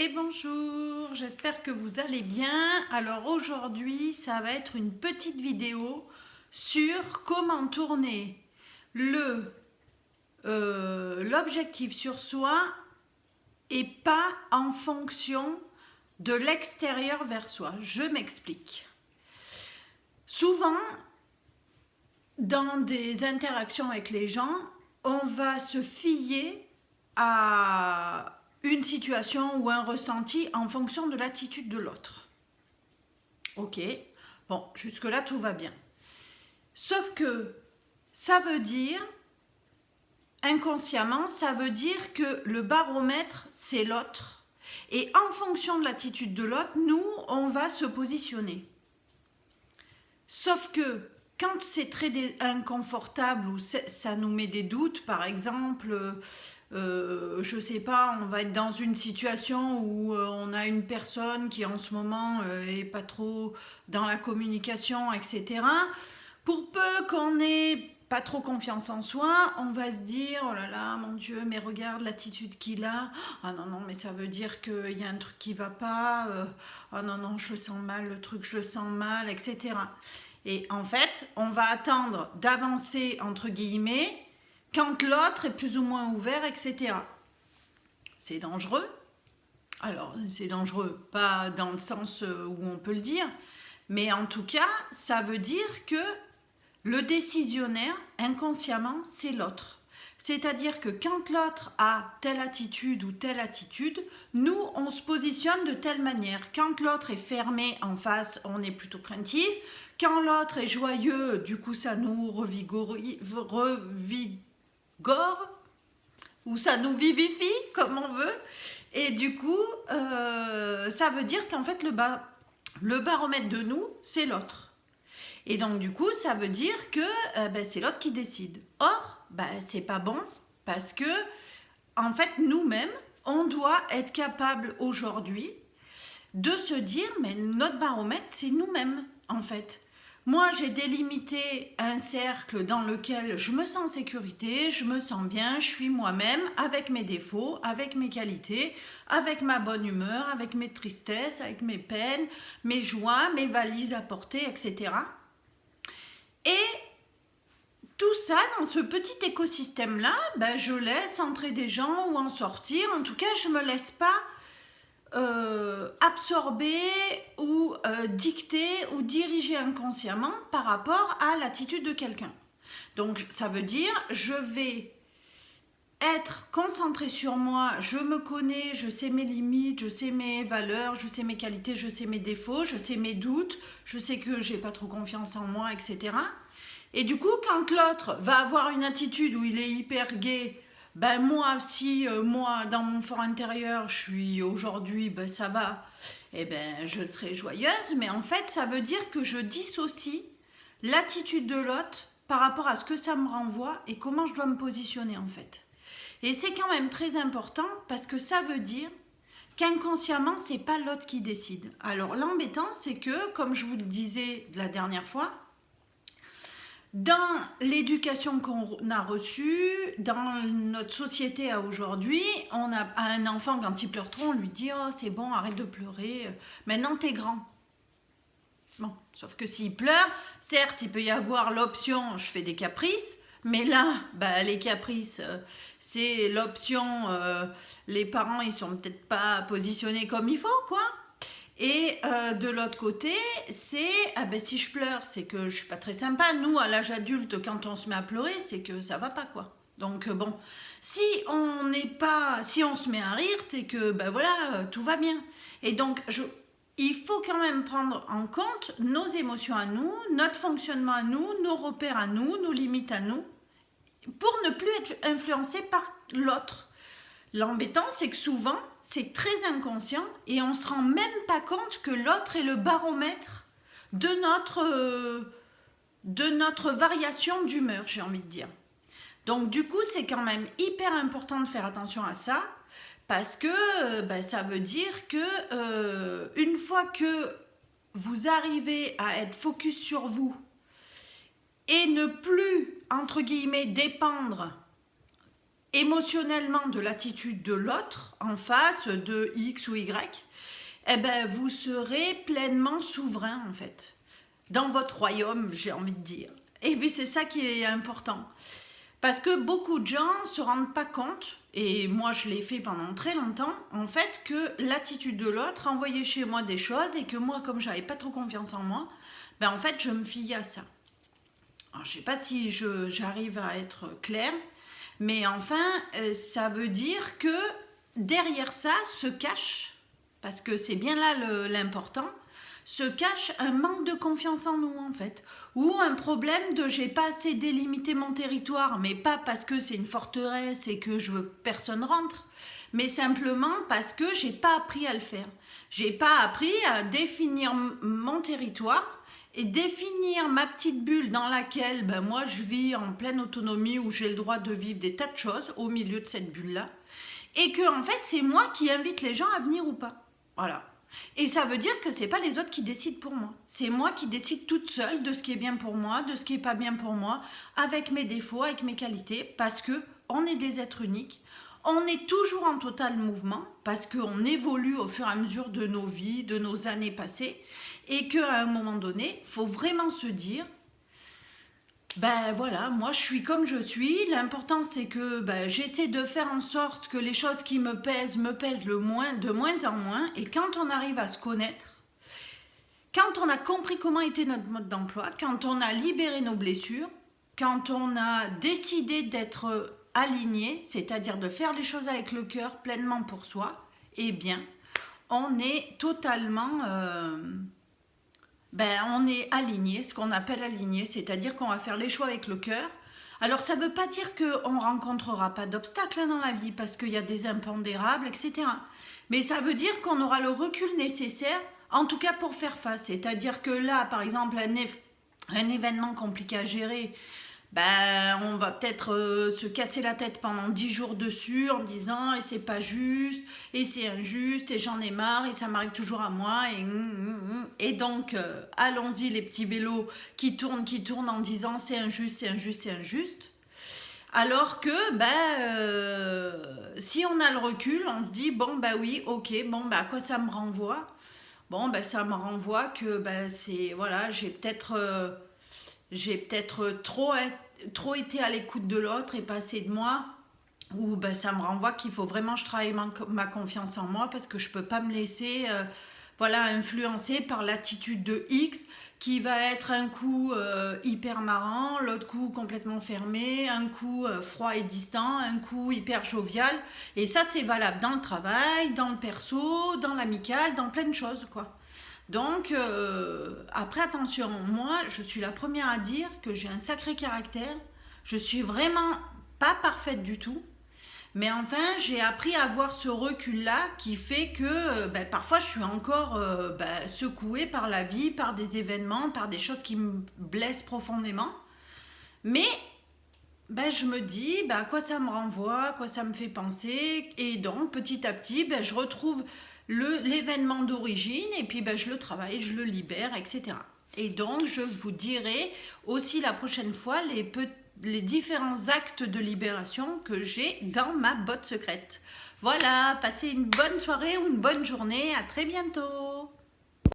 Et bonjour, j'espère que vous allez bien. Alors aujourd'hui, ça va être une petite vidéo sur comment tourner l'objectif sur soi et pas en fonction de l'extérieur vers soi. Je m'explique. Souvent, dans des interactions avec les gens, on va se fier à une situation ou un ressenti en fonction de l'attitude de l'autre. Ok, bon, jusque-là tout va bien. Sauf que ça veut dire, inconsciemment, ça veut dire que le baromètre, c'est l'autre. Et en fonction de l'attitude de l'autre, nous, on va se positionner. Sauf que quand c'est très inconfortable ou ça nous met des doutes, par exemple, je sais pas, on va être dans une situation où on a une personne qui en ce moment est pas trop dans la communication, etc. Pour peu qu'on ait pas trop confiance en soi, on va se dire oh là là, mon Dieu, mais regarde l'attitude qu'il a. Ah non, non, mais ça veut dire qu'il y a un truc qui va pas. Ah non, non, je le sens mal, le truc, je le sens mal, etc. Et en fait, on va attendre d'avancer, entre guillemets, quand l'autre est plus ou moins ouvert, etc. C'est dangereux. Alors, c'est dangereux, pas dans le sens où on peut le dire, mais en tout cas, ça veut dire que le décisionnaire, inconsciemment, c'est l'autre. C'est-à-dire que quand l'autre a telle attitude ou telle attitude, nous, on se positionne de telle manière. Quand l'autre est fermé en face, on est plutôt craintif. Quand l'autre est joyeux, du coup, ça nous revigore ou ça nous vivifie, comme on veut. Et du coup, ça veut dire qu'en fait, le baromètre de nous, c'est l'autre. Et donc, du coup, ça veut dire que c'est l'autre qui décide. Or, c'est pas bon parce que, en fait, nous-mêmes, on doit être capable aujourd'hui de se dire, mais notre baromètre, c'est nous-mêmes, en fait. Moi, j'ai délimité un cercle dans lequel je me sens en sécurité, je me sens bien, je suis moi-même, avec mes défauts, avec mes qualités, avec ma bonne humeur, avec mes tristesses, avec mes peines, mes joies, mes valises à porter, etc. Et tout ça, dans ce petit écosystème-là, je laisse entrer des gens ou en sortir. En tout cas, je ne me laisse pas absorber ou dicter ou diriger inconsciemment par rapport à l'attitude de quelqu'un. Donc, ça veut dire, je vais être concentrée sur moi, je me connais, je sais mes limites, je sais mes valeurs, je sais mes qualités, je sais mes défauts, je sais mes doutes, je sais que j'ai pas trop confiance en moi, etc. Et du coup, quand l'autre va avoir une attitude où il est hyper gai, moi, si moi, dans mon fort intérieur, je suis aujourd'hui, ça va, je serai joyeuse. Mais en fait, ça veut dire que je dissocie l'attitude de l'autre par rapport à ce que ça me renvoie et comment je dois me positionner, en fait. Et c'est quand même très important parce que ça veut dire qu'inconsciemment, c'est pas l'autre qui décide. Alors, l'embêtant, c'est que, comme je vous le disais la dernière fois, dans l'éducation qu'on a reçue, dans notre société à aujourd'hui, on a un enfant, quand il pleure trop, on lui dit « Oh, c'est bon, arrête de pleurer, maintenant t'es grand ». Bon, sauf que s'il pleure, certes, il peut y avoir l'option « je fais des caprices », mais là, les caprices, c'est l'option les parents, ils sont peut-être pas positionnés comme il faut, quoi. Et de l'autre côté, c'est si je pleure, c'est que je suis pas très sympa. Nous, à l'âge adulte, quand on se met à pleurer, c'est que ça va pas, quoi. Donc bon, si on se met à rire, c'est que tout va bien. Et donc il faut quand même prendre en compte nos émotions à nous, notre fonctionnement à nous, nos repères à nous, nos limites à nous, pour ne plus être influencé par l'autre. L'embêtant, c'est que souvent, c'est très inconscient et on ne se rend même pas compte que l'autre est le baromètre de notre variation d'humeur, j'ai envie de dire. Donc du coup, c'est quand même hyper important de faire attention à ça parce que ça veut dire que une fois que vous arrivez à être focus sur vous et ne plus, entre guillemets, dépendre émotionnellement de l'attitude de l'autre en face de X ou Y, eh ben, vous serez pleinement souverain en fait, dans votre royaume, j'ai envie de dire. Et puis c'est ça qui est important. Parce que beaucoup de gens ne se rendent pas compte, et moi je l'ai fait pendant très longtemps, en fait, que l'attitude de l'autre envoyait chez moi des choses et que moi, comme j'avais pas trop confiance en moi, ben en fait, je me fiais à ça. Alors, je sais pas si j'arrive à être claire, mais enfin, ça veut dire que derrière ça se cache, parce que c'est bien là l'important, se cache un manque de confiance en nous en fait, ou un problème de j'ai pas assez délimité mon territoire, mais pas parce que c'est une forteresse et que je veux personne rentre, mais simplement parce que j'ai pas appris à le faire. J'ai pas appris à définir mon territoire et définir ma petite bulle dans laquelle ben, moi je vis en pleine autonomie, où j'ai le droit de vivre des tas de choses au milieu de cette bulle-là, et que en fait c'est moi qui invite les gens à venir ou pas. Voilà. Et ça veut dire que c'est pas les autres qui décident pour moi. C'est moi qui décide toute seule de ce qui est bien pour moi, de ce qui est pas bien pour moi, avec mes défauts, avec mes qualités, parce que on est des êtres uniques. On est toujours en total mouvement, parce qu'on évolue au fur et à mesure de nos vies, de nos années passées, et qu'à un moment donné, il faut vraiment se dire, ben voilà, moi je suis comme je suis. L'important c'est que ben, j'essaie de faire en sorte que les choses qui me pèsent le moins, de moins en moins. Et quand on arrive à se connaître, quand on a compris comment était notre mode d'emploi, quand on a libéré nos blessures, quand on a décidé d'être aligné, c'est-à-dire de faire les choses avec le cœur pleinement pour soi, eh bien, on est totalement... ben, on est aligné, ce qu'on appelle aligné, c'est-à-dire qu'on va faire les choix avec le cœur. Alors ça ne veut pas dire qu'on ne rencontrera pas d'obstacles dans la vie, parce qu'il y a des impondérables, etc. Mais ça veut dire qu'on aura le recul nécessaire, en tout cas pour faire face. C'est-à-dire que là, par exemple, un événement compliqué à gérer, ben, on va peut-être se casser la tête pendant 10 jours dessus en disant et c'est pas juste, et c'est injuste, et j'en ai marre, et ça m'arrive toujours à moi, et donc allons-y les petits vélos qui tournent en disant c'est injuste, c'est injuste, c'est injuste. Alors que si on a le recul, on se dit bon bah oui, ok, bon bah à quoi ça me renvoie? Bon bah ça me renvoie que c'est voilà, j'ai peut-être trop été à l'écoute de l'autre et pas assez de moi, ou ben, ça me renvoie qu'il faut vraiment que je travaille ma confiance en moi, parce que je ne peux pas me laisser voilà, influencer par l'attitude de X qui va être un coup hyper marrant, l'autre coup complètement fermé, un coup froid et distant, un coup hyper jovial. Et ça, c'est valable dans le travail, dans le perso, dans l'amical, dans plein de choses, quoi. Donc, après, attention, moi, je suis la première à dire que j'ai un sacré caractère. Je suis vraiment pas parfaite du tout. Mais enfin, j'ai appris à avoir ce recul-là qui fait que parfois, je suis encore secouée par la vie, par des événements, par des choses qui me blessent profondément. Mais je me dis à quoi ça me renvoie, à quoi ça me fait penser. Et donc, petit à petit, je retrouve l'événement d'origine, et puis je le travaille, je le libère, etc. Et donc je vous dirai aussi la prochaine fois les différents actes de libération que j'ai dans ma botte secrète. Voilà, passez une bonne soirée ou une bonne journée, à très bientôt.